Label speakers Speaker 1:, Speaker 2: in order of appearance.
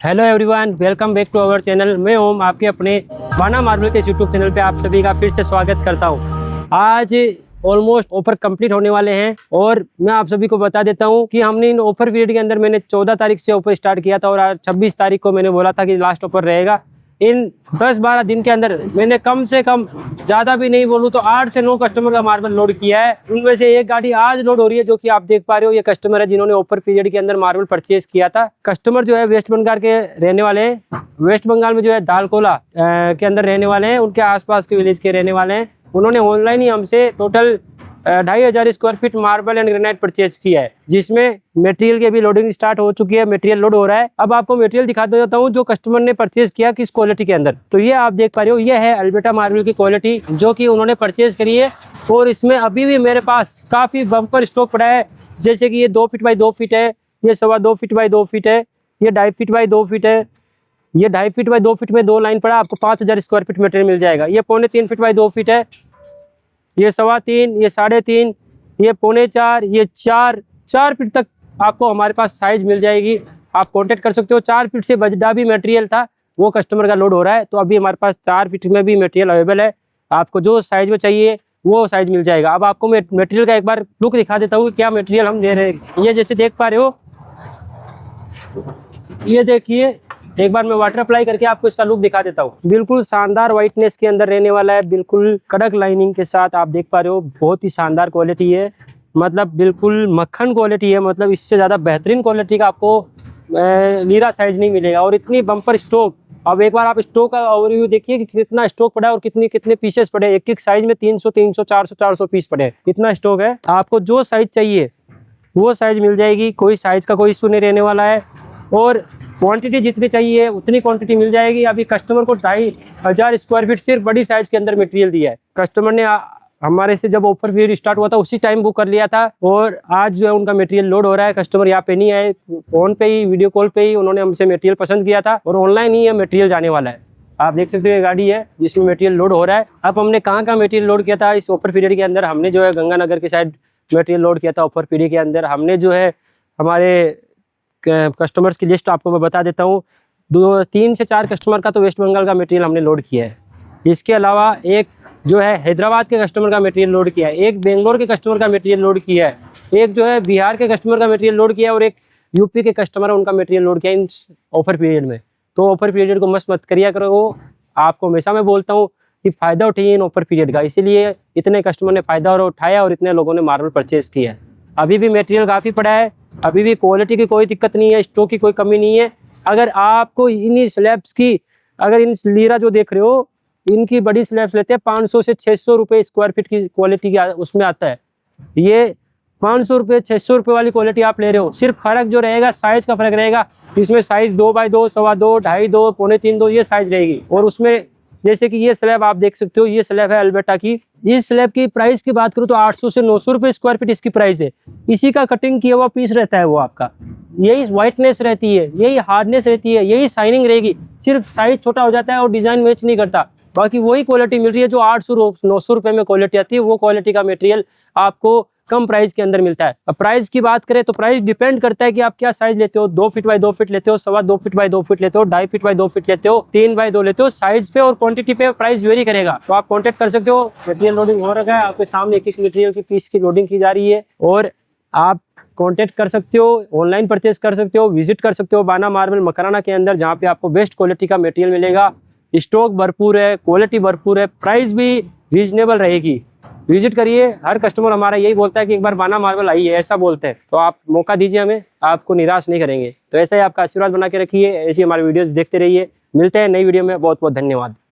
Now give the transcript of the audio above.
Speaker 1: Hello everyone, welcome back to our channel. मैं ओम, आपके अपने बाना मार्बल के यूट्यूब चैनल पे आप सभी का फिर से स्वागत करता हूं। आज ऑलमोस्ट ऑफर कंप्लीट होने वाले हैं और मैं आप सभी को बता देता हूं कि हमने इन ऑफर पीरियड के अंदर मैंने 14 तारीख से ऑफर स्टार्ट किया था और आज 26 तारीख को मैंने बोला था कि लास्ट ऑफर रहेगा। इन 10-12 दिन के अंदर मैंने कम से कम, ज़्यादा भी नहीं बोलूँ तो 8 से 9 कस्टमर का मार्बल लोड किया है। उनमें से एक गाड़ी आज लोड हो रही है, जो कि आप देख पा रहे हो। ये कस्टमर है जिन्होंने ऑफर पीरियड के अंदर मार्बल परचेज किया था। कस्टमर जो है वेस्ट बंगाल के रहने वाले हैं। वेस्ट बंगाल में जो है दालकोला के अंदर रहने वाले हैं, उनके आसपास के विलेज के रहने वाले हैं। उन्होंने ऑनलाइन ही हमसे total 2500 square feet marble and granite purchase किया है, जिसमें मटेरियल की अभी लोडिंग स्टार्ट हो चुकी है। मटेरियल लोड हो रहा है। अब आपको मटेरियल दिखा देता हूँ जो कस्टमर ने परचेज किया किस क्वालिटी के अंदर। तो ये आप देख पा रहे हो, ये है अल्बर्टा मार्बल की क्वालिटी जो कि उन्होंने परचेज करी है। और इसमें अभी भी मेरे पास काफ़ी बम्पर स्टॉक पड़ा है। जैसे कि ये 2 फीट बाई 2 फीट है, ये 2.25 फीट बाई 2 फीट है, ये 2.5 फीट बाई 2 फीट है, ये 2.5 फीट बाई 2 फीट में 2 लाइन पड़ा। आपको 5000 स्क्वायर फीट मटेरियल मिल जाएगा। ये 3.25 फीट बाई 2 फीट है, ये 3.25, ये 3.5, ये 4.25, ये 4 फीट तक आपको हमारे पास साइज मिल जाएगी। आप कांटेक्ट कर सकते हो। 4 फीट से बजड़ा भी मटेरियल था, वो कस्टमर का लोड हो रहा है। तो अभी हमारे पास 4 फीट में भी मटेरियल अवेलेबल है। आपको जो साइज में चाहिए वो साइज मिल जाएगा। अब आपको मैं मटेरियल का एक बार लुक दिखा देता हूँ क्या मटेरियल हम दे रहे हैं। ये जैसे देख पा रहे हो, ये देखिए, एक बार मैं वाटर अप्लाई करके आपको इसका लुक दिखा देता हूँ। बिल्कुल शानदार व्हाइटनेस के अंदर रहने वाला है, बिल्कुल कड़क लाइनिंग के साथ। आप देख पा रहे हो, बहुत ही शानदार क्वालिटी है। मतलब बिल्कुल मक्खन क्वालिटी है। मतलब इससे ज़्यादा बेहतरीन क्वालिटी का आपको नीरा साइज नहीं मिलेगा। और इतनी बम्पर स्टॉक। अब एक बार आप स्टॉक का ओवरव्यू देखिए कि कितना स्टॉक पड़ा है और कितने पीसेस पड़े हैं। एक साइज में 300, 400 पीस पड़े हैं। इतना स्टॉक है। आपको जो साइज चाहिए वो साइज मिल जाएगी। कोई साइज का कोई इशू नहीं रहने वाला है। और क्वांटिटी जितनी चाहिए उतनी क्वांटिटी मिल जाएगी। अभी कस्टमर को 2500 स्क्वायर फीट सिर्फ बड़ी साइज के अंदर मटेरियल दिया है। कस्टमर ने हमारे से जब ऑफर पीरियड स्टार्ट हुआ था उसी टाइम बुक कर लिया था। और आज जो है उनका मटेरियल लोड हो रहा है। कस्टमर यहाँ पे नहीं आए, फोन पे ही, वीडियो कॉल पे ही उन्होंने हमसे मटेरियल पसंद किया था और ऑनलाइन ही ये मटेरियल जाने वाला है। आप देख सकते हो, ये गाड़ी है जिसमें मटेरियल लोड हो रहा है। अब हमने कहाँ मटेरियल लोड किया था इस ऑफर पीरियड के अंदर? हमने जो है गंगानगर के साइड मटेरियल लोड किया था। ऑफर पीरियड के अंदर हमने जो है हमारे कस्टमर्स की लिस्ट आपको मैं बता देता हूँ। 3 से 4 कस्टमर का तो वेस्ट बंगाल का मटेरियल हमने लोड किया है। इसके अलावा एक जो है हैदराबाद के कस्टमर का मटेरियल लोड किया है, एक बेंगलोर के कस्टमर का मटेरियल लोड किया है, एक जो है बिहार के कस्टमर का मटेरियल लोड किया है और एक यूपी के कस्टमर है उनका मटेरियल लोड किया इन ऑफर पीरियड में। तो ऑफर पीरियड को मत करिए करो। आपको हमेशा मैं बोलता हूँ कि फ़ायदा उठाइए इन ऑफर पीरियड का। इसीलिए इतने कस्टमर ने फ़ायदा उठाया और इतने लोगों ने मार्बल परचेज किया है। अभी भी मटेरियल काफ़ी पड़ा है। अभी भी क्वालिटी की कोई दिक्कत नहीं है, स्टॉक की कोई कमी नहीं है। अगर आपको इन स्लैब्स की, अगर इन लीरा जो देख रहे हो, इनकी बड़ी स्लैब्स लेते हैं 500 से 600 रुपये स्क्वायर फीट की क्वालिटी की उसमें आता है। ये 500 रुपये 600 रुपये वाली क्वालिटी आप ले रहे हो। सिर्फ फर्क जो रहेगा साइज का फर्क रहेगा। इसमें साइज 2 बाई 2, 2.25, 2.5, 2, 3.25, 2 ये साइज रहेगी। और उसमें जैसे कि ये स्लैब आप देख सकते हो, ये स्लैब है अल्बर्टा की। इस स्लैब की प्राइस की बात करूँ तो 800 से 900 रुपये स्क्वायर फीट इसकी प्राइस है। इसी का कटिंग किया हुआ पीस रहता है वो आपका। यही वाइटनेस रहती है, यही हार्डनेस रहती है, यही शाइनिंग रहेगी। सिर्फ साइज छोटा हो जाता है और डिजाइन मैच नहीं करता। बाकी वही क्वालिटी मिल रही है जो 800-900 रुपये में क्वालिटी आती है। वो क्वालिटी का मटेरियल आपको कम प्राइस के अंदर मिलता है। अब प्राइस की बात करें तो प्राइस डिपेंड करता है कि आप क्या साइज लेते हो। 2 फीट बाई 2 फीट लेते हो, 2.25 फीट बाई 2 फीट लेते हो, 2.5 फीट बाई 2 फीट लेते हो, 3 बाई 2 लेते हो। साइज पे और क्वांटिटी पे प्राइस वेरी करेगा। तो आप कांटेक्ट कर सकते हो। मटेरियल लोडिंग हो रखा है आपके सामने, एक मटेरियल की पीस की लोडिंग की जा रही है और आप कांटेक्ट कर सकते हो, ऑनलाइन परचेज कर सकते हो, विजिट कर सकते हो बाना मार्बल मकराना के अंदर, जहाँ पे आपको बेस्ट क्वालिटी का मटेरियल मिलेगा। स्टॉक भरपूर है, क्वालिटी भरपूर है, प्राइस भी रीजनेबल रहेगी। विजिट करिए। हर कस्टमर हमारा यही बोलता है कि एक बार बाना मार्बल आइए, ऐसा बोलते हैं। तो आप मौका दीजिए हमें, आपको निराश नहीं करेंगे। तो ऐसा ही आपका आशीर्वाद बना के रखिए। ऐसी हमारे वीडियोस देखते रहिए। मिलते हैं नई वीडियो में। बहुत बहुत धन्यवाद।